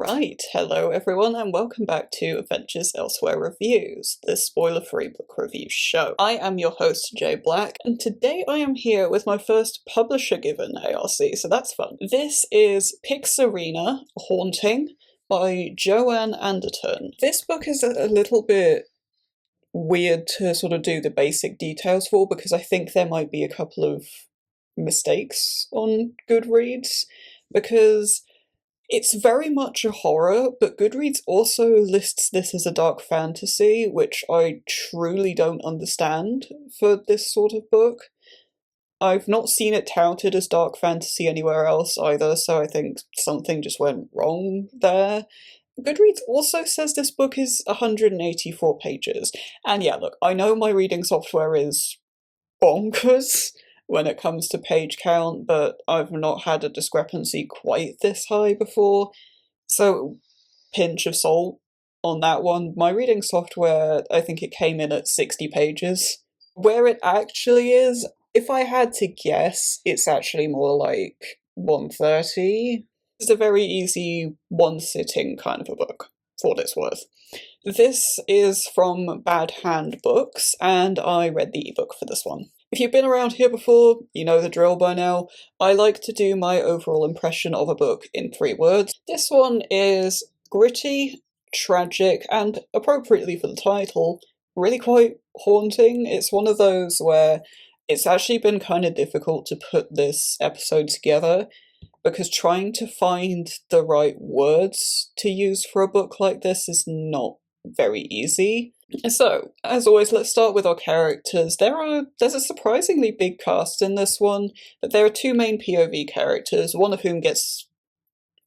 Right, hello everyone and welcome back to Adventures Elsewhere Reviews, the spoiler-free book review show. I am your host Jay Black, and today I am here with my first publisher-given ARC, so that's fun. This is Pixarina, Haunting, by Joanne Anderton. This book is a little bit weird to sort of do the basic details for, because I think there might be a couple of mistakes on Goodreads, because it's very much a horror, but Goodreads also lists this as a dark fantasy, which I truly don't understand for this sort of book. I've not seen it touted as dark fantasy anywhere else either, so I think something just went wrong there. Goodreads also says this book is 184 pages, and yeah, look, I know my reading software is bonkers when it comes to page count, but I've not had a discrepancy quite this high before, so pinch of salt on that one. My reading software, I think it came in at 60 pages. Where it actually is, if I had to guess, it's actually more like 130. It's a very easy one-sitting kind of a book, for what it's worth. This is from Bad Hand Books, and I read the ebook for this one. If you've been around here before, you know the drill by now. I like to do my overall impression of a book in 3 words. This one is gritty, tragic, and, appropriately for the title, really quite haunting. It's one of those where it's actually been kind of difficult to put this episode together, because trying to find the right words to use for a book like this is not very easy. So, as always, let's start with our characters. There's a surprisingly big cast in this one, but there are 2 main POV characters, one of whom gets...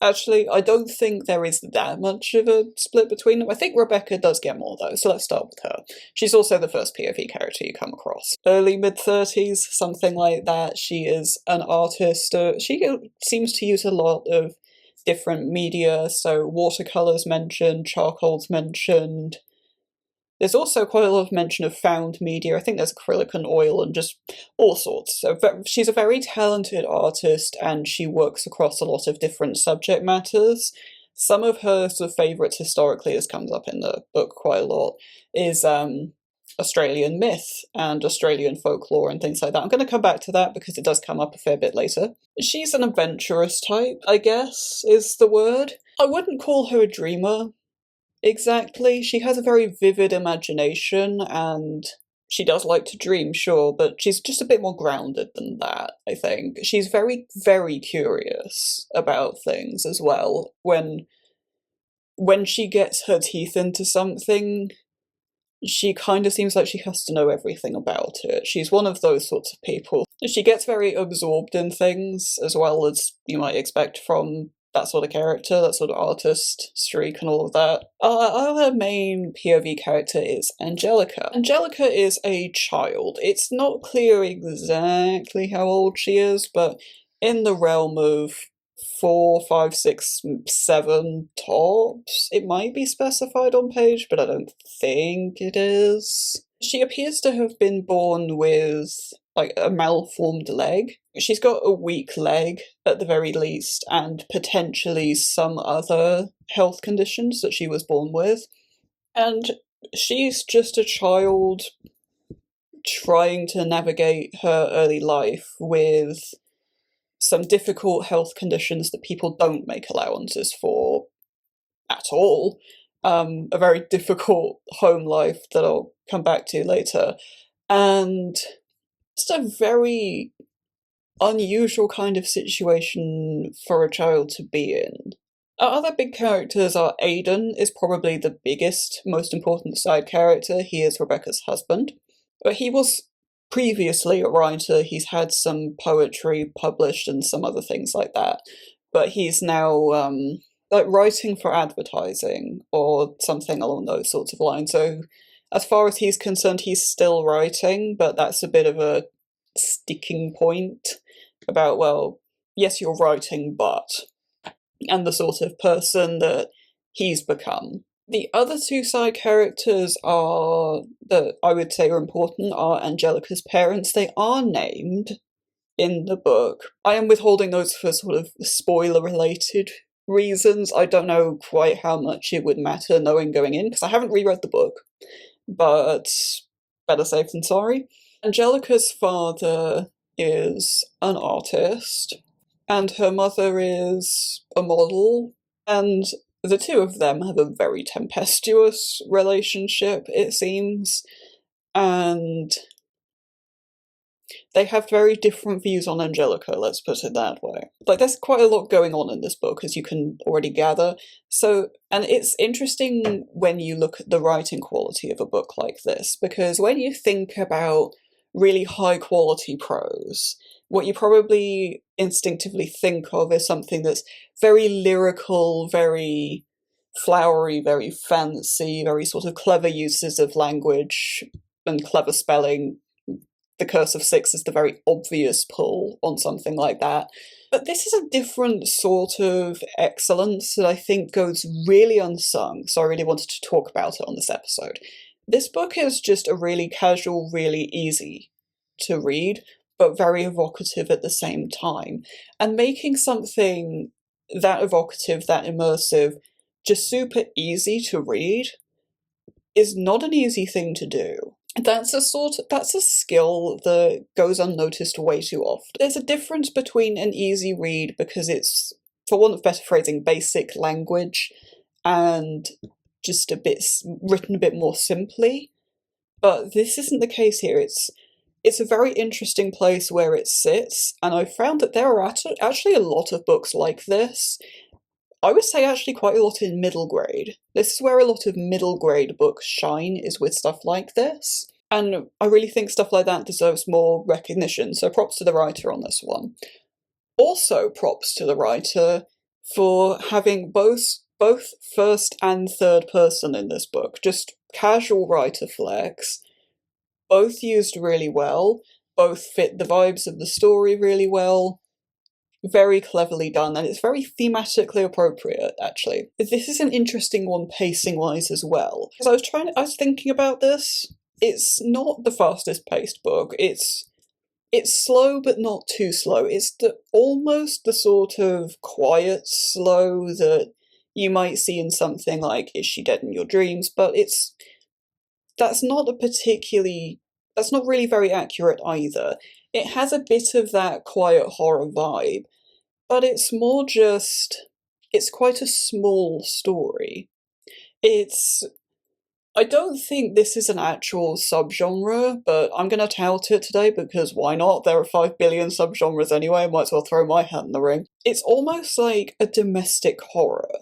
Actually, I don't think there is that much of a split between them. I think Rebecca does get more though, so let's start with her. She's also the first POV character you come across. Early mid-30s, something like that. She is an artist. She seems to use a lot of different media, so watercolours mentioned, charcoal's mentioned. There's also quite a lot of mention of found media. I think there's acrylic and oil and just all sorts. So she's a very talented artist, and she works across a lot of different subject matters. Some of her sort of favourites historically, as comes up in the book quite a lot, is Australian myth and Australian folklore and things like that. I'm going to come back to that because it does come up a fair bit later. She's an adventurous type, I guess, is the word. I wouldn't call her a dreamer. Exactly. She has a very vivid imagination, and she does like to dream, sure, but she's just a bit more grounded than that, I think. She's very, very curious about things as well. When she gets her teeth into something, she kind of seems like she has to know everything about it. She's one of those sorts of people. She gets very absorbed in things, as well as you might expect from that sort of character, that sort of artist streak and all of that. Our other main POV character is Angelica. Angelica is a child. It's not clear exactly how old she is, but in the realm of 4, 5, 6, 7 tops. It might be specified on page, but I don't think it is. She appears to have been born with like a malformed leg. She's got a weak leg at the very least, and potentially some other health conditions that she was born with. And she's just a child trying to navigate her early life with some difficult health conditions that people don't make allowances for at all. A very difficult home life that I'll come back to later. And just a very unusual kind of situation for a child to be in. Our other big characters are Aidan is probably the biggest, most important side character. He is Rebecca's husband. But he was previously a writer. He's had some poetry published and some other things like that. But he's now like writing for advertising or something along those sorts of lines. So as far as he's concerned, he's still writing, but that's a bit of a sticking point about, well, yes, you're writing, but... and the sort of person that he's become. The other 2 side characters that I would say are important are Angelica's parents. They are named in the book. I am withholding those for sort of spoiler-related reasons, I don't know quite how much it would matter knowing going in, because I haven't reread the book, but better safe than sorry. Angelica's father is an artist, and her mother is a model, and the two of them have a very tempestuous relationship, it seems, and they have very different views on Angelica, let's put it that way. Like, there's quite a lot going on in this book, as you can already gather. So, and it's interesting when you look at the writing quality of a book like this, because when you think about really high quality prose, what you probably instinctively think of is something that's very lyrical, very flowery, very fancy, very sort of clever uses of language and clever spelling. The Curse of Six is the very obvious pull on something like that. But this is a different sort of excellence that I think goes really unsung, so I really wanted to talk about it on this episode. This book is just a really casual, really easy to read, but very evocative at the same time. And making something that evocative, that immersive, just super easy to read is not an easy thing to do. That's a skill that goes unnoticed way too often. There's a difference between an easy read because it's, for want of better phrasing, basic language, and just written a bit more simply. But this isn't the case here. It's a very interesting place where it sits, and I found that there are actually a lot of books like this. I would say actually quite a lot in middle grade. This is where a lot of middle grade books shine, is with stuff like this. And I really think stuff like that deserves more recognition, so props to the writer on this one. Also props to the writer for having both first and third person in this book. Just casual writer flex. Both used really well, both fit the vibes of the story really well. Very cleverly done, and it's very thematically appropriate, actually. This is an interesting one pacing-wise as well. Because I was thinking about this. It's not the fastest paced book. It's slow, but not too slow. It's almost the sort of quiet slow that you might see in something like Is She Dead in Your Dreams, but that's not really very accurate either. It has a bit of that quiet horror vibe, but it's quite a small story. I don't think this is an actual subgenre, but I'm gonna tout it today because why not? There are 5 billion subgenres anyway, I might as well throw my hat in the ring. It's almost like a domestic horror.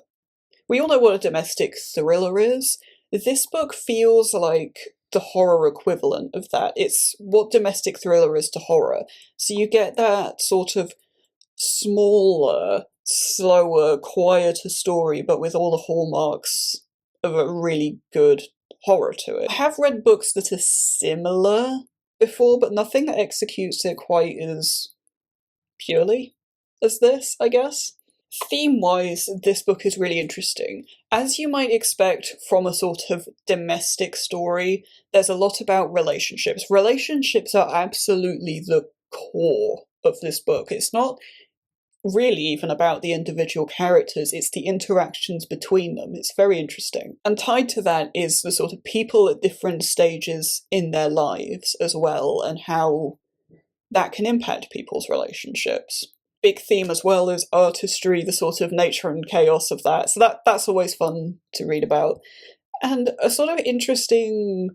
We all know what a domestic thriller is. This book feels like the horror equivalent of that. It's what domestic thriller is to horror. So you get that sort of smaller, slower, quieter story, but with all the hallmarks of a really good horror to it. I have read books that are similar before, but nothing that executes it quite as purely as this, I guess. Theme-wise, this book is really interesting. As you might expect from a sort of domestic story, there's a lot about relationships. Relationships are absolutely the core of this book. It's not really even about the individual characters, it's the interactions between them. It's very interesting. And tied to that is the sort of people at different stages in their lives as well, and how that can impact people's relationships. Big theme as well is artistry, the sort of nature and chaos of that. So that's always fun to read about. And a sort of interesting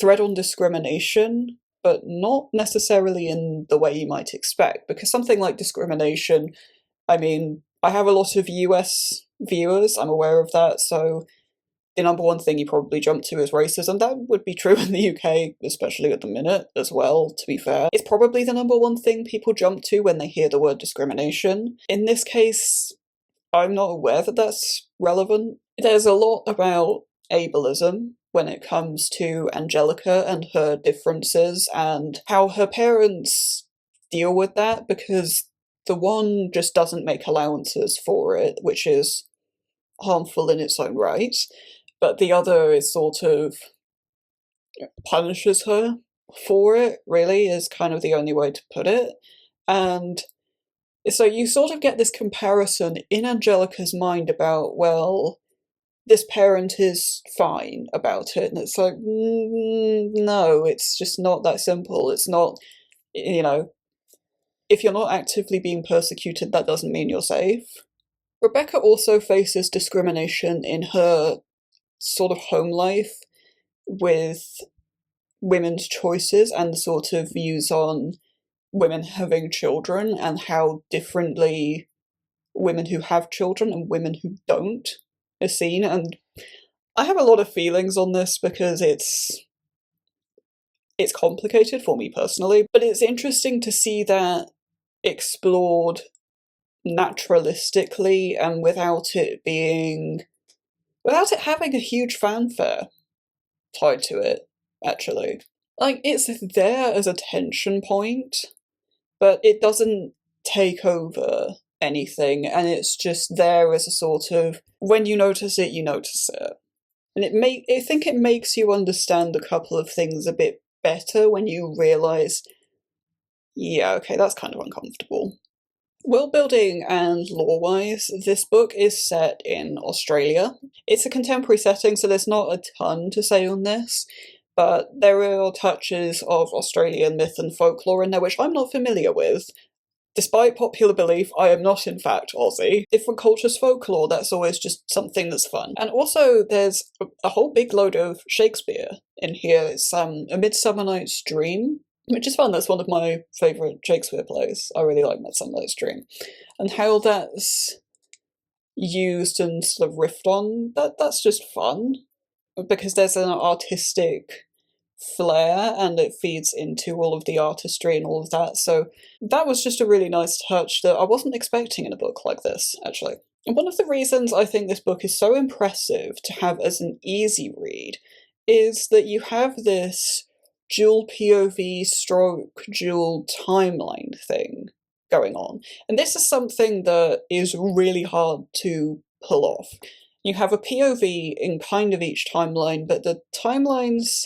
thread on discrimination, but not necessarily in the way you might expect, because something like discrimination, I mean, I have a lot of US viewers, I'm aware of that, so the number one thing you probably jump to is racism. That would be true in the UK, especially at the minute, as well, to be fair. It's probably the number one thing people jump to when they hear the word discrimination. In this case, I'm not aware that that's relevant. There's a lot about ableism when it comes to Angelica and her differences and how her parents deal with that, because the one just doesn't make allowances for it, which is harmful in its own right, but the other is sort of punishes her for it, really, is kind of the only way to put it. And So you sort of get this comparison in Angelica's mind about, well, this parent is fine about it, and it's like, no, it's just not that simple. It's not, you know, if you're not actively being persecuted, that doesn't mean you're safe. Rebecca also faces discrimination in her sort of home life with women's choices and the sort of views on women having children and how differently women who have children and women who don't are seen. And I have a lot of feelings on this because it's complicated for me personally, but it's interesting to see that explored naturalistically and without it having a huge fanfare tied to it, actually. Like, it's there as a tension point, but it doesn't take over anything, and it's just there as a sort of, when you notice it, you notice it. And I think it makes you understand a couple of things a bit better when you realise, yeah, okay, that's kind of uncomfortable. World building and lore wise, this book is set in Australia. It's a contemporary setting, so there's not a ton to say on this, but there are touches of Australian myth and folklore in there which I'm not familiar with. Despite popular belief, I am not in fact Aussie. Different cultures' folklore, that's always just something that's fun. And also there's a whole big load of Shakespeare in here. It's A Midsummer Night's Dream, which is fun. That's one of my favourite Shakespeare plays. I really like Midsummer Night's Dream. And how that's used and sort of riffed on, that's just fun. Because there's an artistic flair and it feeds into all of the artistry and all of that. So that was just a really nice touch that I wasn't expecting in a book like this, actually. And one of the reasons I think this book is so impressive to have as an easy read is that you have this dual POV stroke dual timeline thing going on. And this is something that is really hard to pull off. You have a POV in kind of each timeline, but the timelines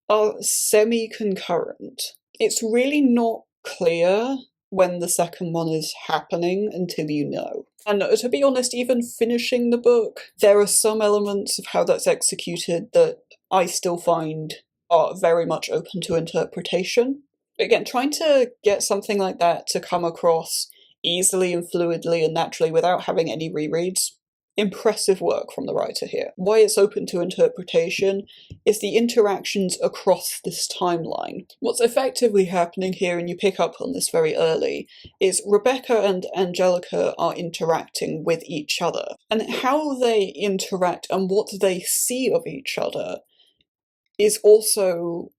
are semi-concurrent. It's really not clear when the second one is happening until you know. And to be honest, even finishing the book, there are some elements of how that's executed that I still find are very much open to interpretation. Again, trying to get something like that to come across easily and fluidly and naturally without having any rereads, impressive work from the writer here. Why it's open to interpretation is the interactions across this timeline. What's effectively happening here, and you pick up on this very early, is Rebecca and Angelica are interacting with each other. And how they interact and what they see of each other is also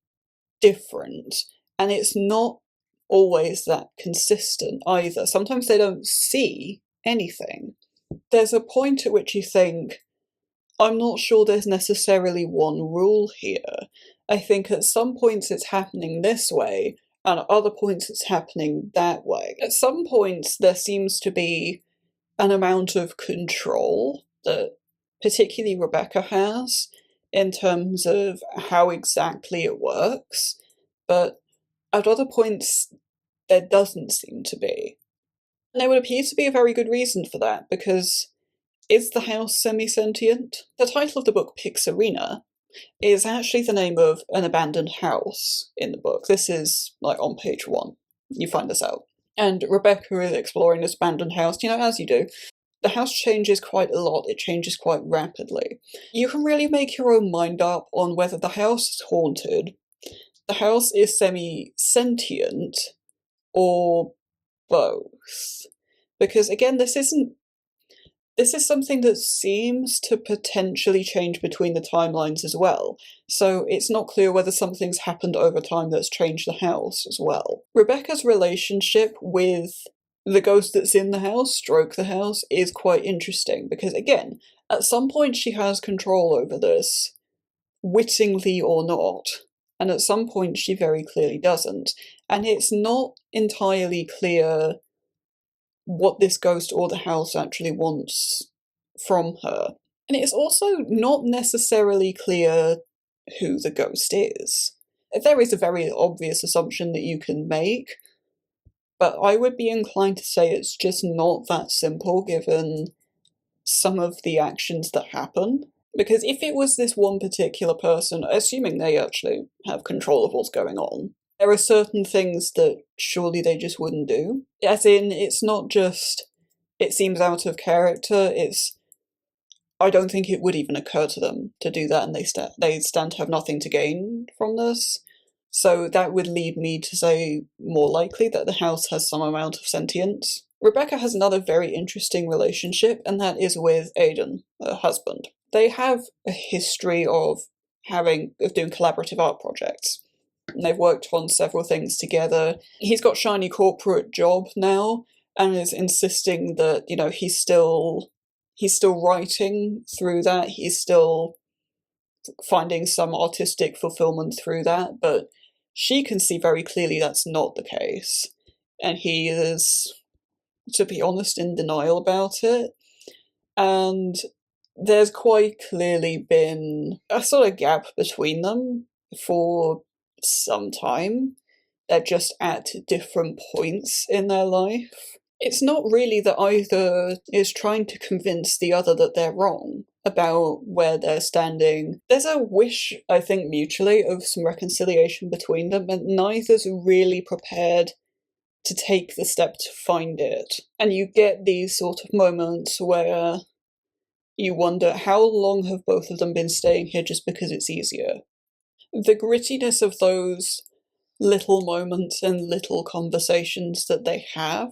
different. And it's not always that consistent either. Sometimes they don't see anything. There's a point at which you think, I'm not sure there's necessarily one rule here. I think at some points it's happening this way, and at other points it's happening that way. At some points there seems to be an amount of control that particularly Rebecca has in terms of how exactly it works, but at other points there doesn't seem to be. And there would appear to be a very good reason for that, because is the house semi-sentient? The title of the book, Pixarina, is actually the name of an abandoned house in the book. This is, like, on page 1. You find this out. And Rebecca is exploring this abandoned house, as you do. The house changes quite a lot, it changes quite rapidly. You can really make your own mind up on whether the house is haunted, the house is semi-sentient, or both. Because again, this is something that seems to potentially change between the timelines as well, so it's not clear whether something's happened over time that's changed the house as well. Rebecca's relationship with the ghost that's in the house, stroke the house, is quite interesting, because again, at some point she has control over this, wittingly or not, and at some point she very clearly doesn't, and it's not entirely clear what this ghost or the house actually wants from her. And it's also not necessarily clear who the ghost is. There is a very obvious assumption that you can make, but I would be inclined to say it's just not that simple given some of the actions that happen. Because if it was this one particular person, assuming they actually have control of what's going on, there are certain things that surely they just wouldn't do. As in, it's not just, it seems out of character, it's, I don't think it would even occur to them to do that, and they stand to have nothing to gain from this. So that would lead me to say more likely that the house has some amount of sentience. Rebecca has another very interesting relationship, and that is with Aidan, her husband. They have a history of doing collaborative art projects. And they've worked on several things together. He's got shiny corporate job now, and is insisting that, you know, he's still writing through that. He's still finding some artistic fulfillment through that, but she can see very clearly that's not the case. And he is, to be honest, in denial about it. And there's quite clearly been a sort of gap between them for some time. They're just at different points in their life. It's not really that either is trying to convince the other that they're wrong about where they're standing. There's a wish, I think, mutually of some reconciliation between them, and neither's really prepared to take the step to find it. And you get these sort of moments where you wonder how long have both of them been staying here just because it's easier. The grittiness of those little moments and little conversations that they have,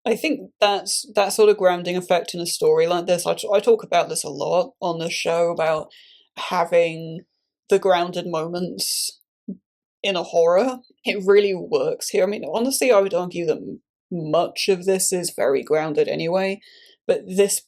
I think that's that sort of grounding effect in a story like this. I talk about this a lot on the show, about having the grounded moments in a horror. It really works here. I mean, honestly, I would argue that much of this is very grounded anyway, but these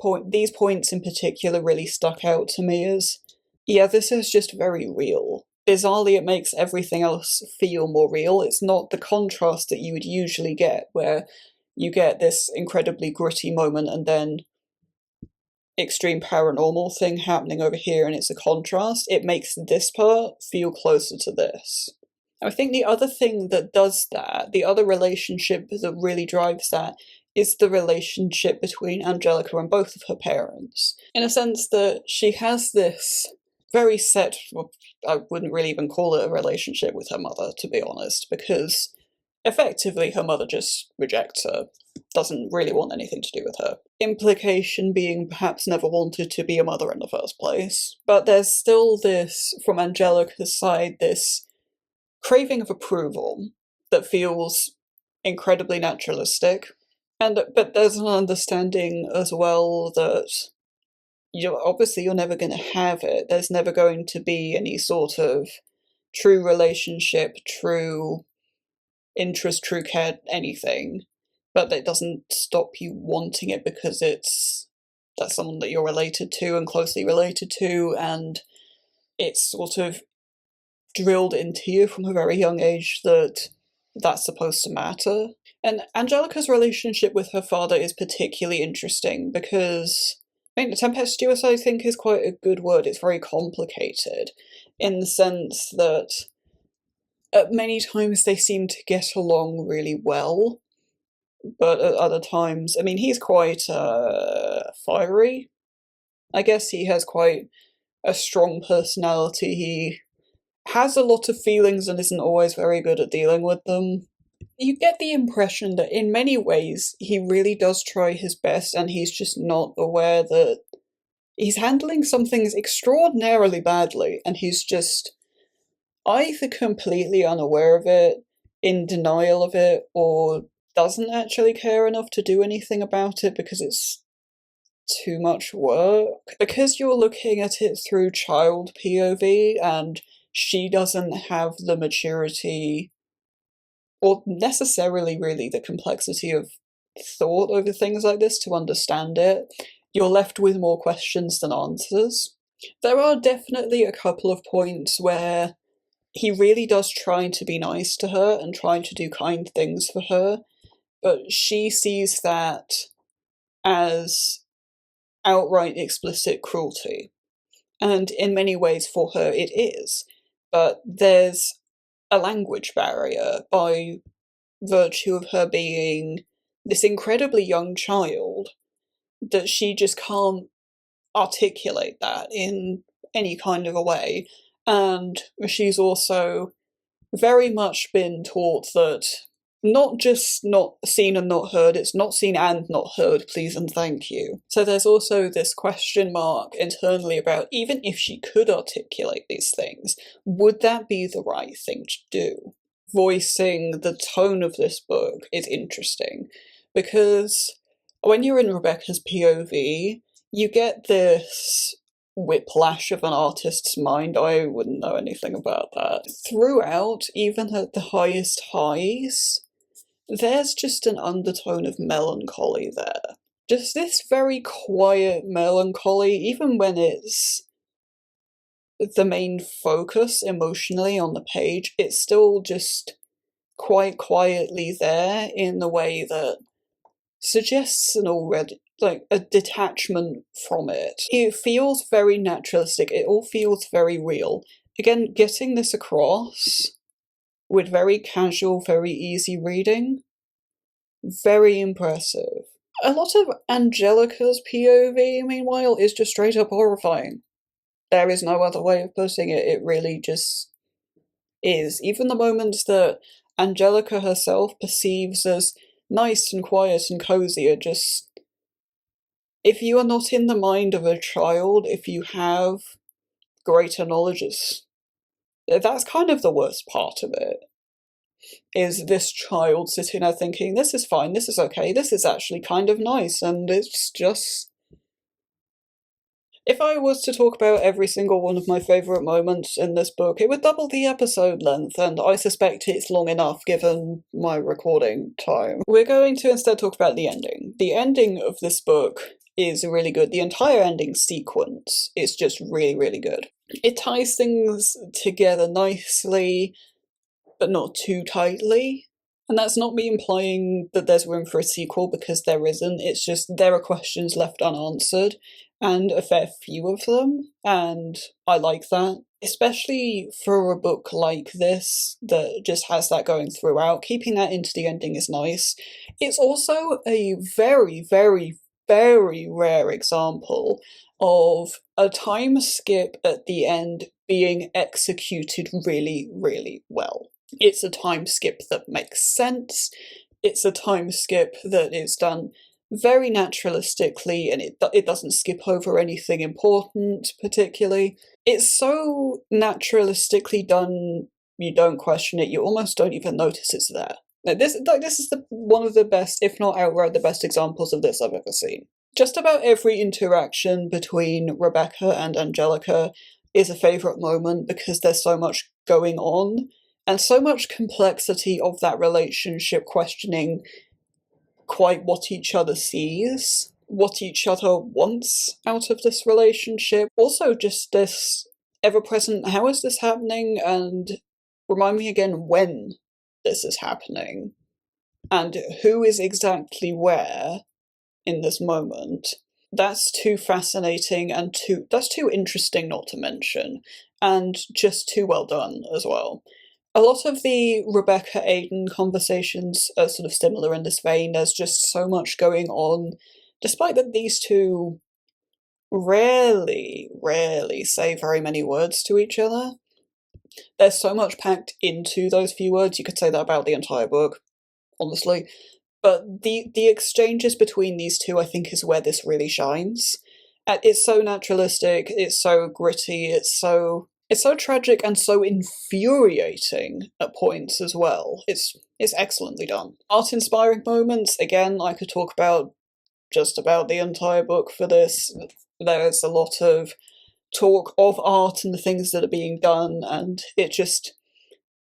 points in particular really stuck out to me as, yeah, this is just very real. Bizarrely, it makes everything else feel more real. It's not the contrast that you would usually get, where you get this incredibly gritty moment and then extreme paranormal thing happening over here, and it's a contrast. It makes this part feel closer to this. I think the other thing that does that, the other relationship that really drives that, is the relationship between Angelica and both of her parents. In a sense that she has this very set, well, I wouldn't really even call it a relationship with her mother, to be honest, because effectively her mother just rejects her, doesn't really want anything to do with her. Implication being perhaps never wanted to be a mother in the first place. But there's still this, from Angelica's side, this craving of approval that feels incredibly naturalistic. But there's an understanding as well that you're never going to have it. There's never going to be any sort of true relationship, true interest, true care, anything. But that doesn't stop you wanting it because that's someone that you're related to and closely related to, and it's sort of drilled into you from a very young age that that's supposed to matter. And Angelica's relationship with her father is particularly interesting because, I think, tempestuous, I think, is quite a good word. It's very complicated in the sense that at many times they seem to get along really well, but at other times, I mean, he's quite fiery. I guess he has quite a strong personality. He has a lot of feelings and isn't always very good at dealing with them. You get the impression that in many ways he really does try his best, and he's just not aware that he's handling some things extraordinarily badly, and he's just either completely unaware of it, in denial of it, or doesn't actually care enough to do anything about it because it's too much work. Because you're looking at it through child POV, and she doesn't have the maturity or necessarily really the complexity of thought over things like this to understand it, you're left with more questions than answers. There are definitely a couple of points where he really does try to be nice to her and try to do kind things for her, but she sees that as outright explicit cruelty. And in many ways for her it is. But there's a language barrier by virtue of her being this incredibly young child, that she just can't articulate that in any kind of a way. And she's also very much been taught that not just not seen and not heard, it's not seen and not heard, please and thank you. So there's also this question mark internally about, even if she could articulate these things, would that be the right thing to do? Voicing the tone of this book is interesting, because when you're in Rebecca's POV, you get this whiplash of an artist's mind. I wouldn't know anything about that. Throughout, even at the highest highs, there's just an undertone of melancholy there. Just this very quiet melancholy, even when it's the main focus emotionally on the page, it's still just quite quietly there in the way that suggests an already, like, a detachment from it. It feels very naturalistic, it all feels very real. Again, getting this across with very casual, very easy reading, very impressive. A lot of Angelica's POV, meanwhile, is just straight up horrifying. There is no other way of putting it, it really just is. Even the moments that Angelica herself perceives as nice and quiet and cozy are just... if you are not in the mind of a child, if you have greater knowledge, that's kind of the worst part of it. Is this child sitting there thinking, this is fine, this is okay, this is actually kind of nice, and it's just... If I was to talk about every single one of my favourite moments in this book, it would double the episode length, and I suspect it's long enough given my recording time. We're going to instead talk about the ending. The ending of this book is really good. The entire ending sequence is just really, really good. It ties things together nicely, but not too tightly. And that's not me implying that there's room for a sequel, because there isn't. It's just there are questions left unanswered, and a fair few of them, and I like that. Especially for a book like this that just has that going throughout, keeping that into the ending is nice. It's also a very, very, very rare example of a time skip at the end being executed really, really well. It's a time skip that makes sense, it's a time skip that is done very naturalistically, and it doesn't skip over anything important particularly. It's so naturalistically done, you don't question it, you almost don't even notice it's there. Now, this is one of the best, if not outright the best examples of this I've ever seen. Just about every interaction between Rebecca and Angelica is a favourite moment, because there's so much going on, and so much complexity of that relationship, questioning quite what each other sees, what each other wants out of this relationship. Also just this ever-present, how is this happening, and remind me again when this is happening, and who is exactly where in this moment. That's too fascinating, and that's too interesting not to mention, and just too well done as well. A lot of the Rebecca-Aiden conversations are sort of similar in this vein. There's just so much going on, despite that these two rarely say very many words to each other. There's so much packed into those few words. You could say that about the entire book, honestly. But the exchanges between these two, I think, is where this really shines. It's so naturalistic, it's so gritty, it's so tragic and so infuriating at points as well. It's excellently done. Art-inspiring moments, again, I could talk about just about the entire book for this. There's a lot of talk of art and the things that are being done, and it just...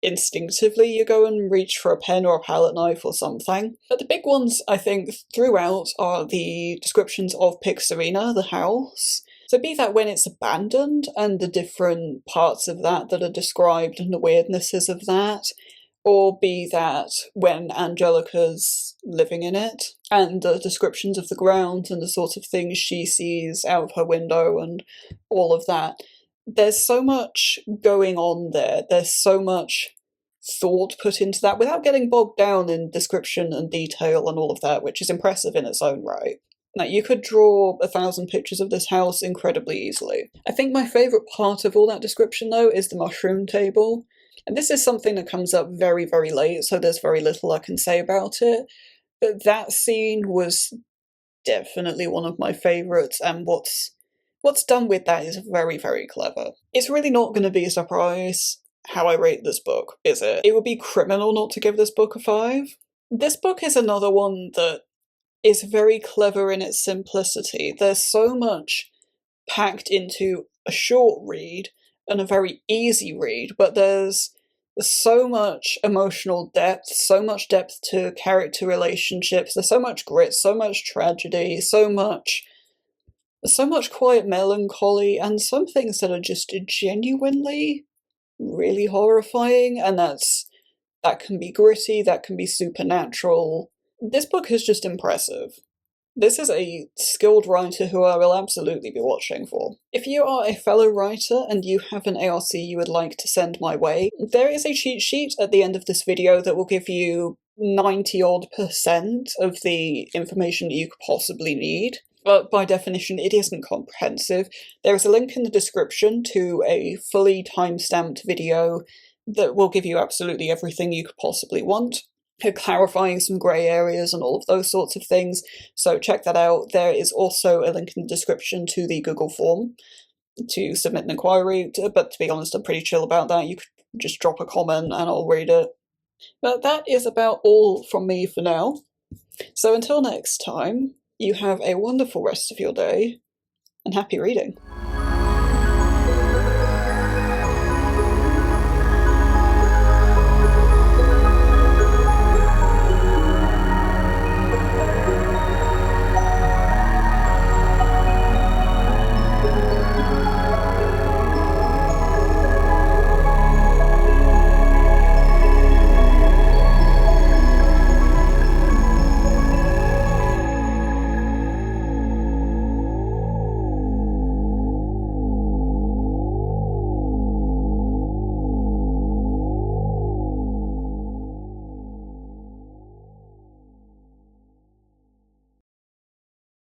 instinctively you go and reach for a pen or a palette knife or something. But the big ones, I think, throughout are the descriptions of Pixarina, the house. So be that when it's abandoned, and the different parts of that that are described and the weirdnesses of that, or be that when Angelica's living in it, and the descriptions of the ground and the sort of things she sees out of her window and all of that. There's so much going on there, there's so much thought put into that without getting bogged down in description and detail and all of that, which is impressive in its own right. Now, you could draw 1,000 pictures of this house incredibly easily. I think my favourite part of all that description, though, is the mushroom table. And this is something that comes up very, very late, so there's very little I can say about it. But that scene was definitely one of my favourites, and what's done with that is very, very clever. It's really not going to be a surprise how I rate this book, is it? It would be criminal not to give this book a 5. This book is another one that is very clever in its simplicity. There's so much packed into a short read and a very easy read, but there's so much emotional depth, so much depth to character relationships, there's so much grit, so much tragedy, so much quiet melancholy, and some things that are just genuinely really horrifying, and that can be gritty, that can be supernatural. This book is just impressive. This is a skilled writer who I will absolutely be watching for. If you are a fellow writer and you have an ARC you would like to send my way, there is a cheat sheet at the end of this video that will give you 90-odd% of the information that you could possibly need. But by definition, it isn't comprehensive. There is a link in the description to a fully time-stamped video that will give you absolutely everything you could possibly want, clarifying some grey areas and all of those sorts of things, so check that out. There is also a link in the description to the Google form to submit an inquiry, but to be honest, I'm pretty chill about that. You could just drop a comment and I'll read it. But that is about all from me for now. So until next time, you have a wonderful rest of your day, and happy reading.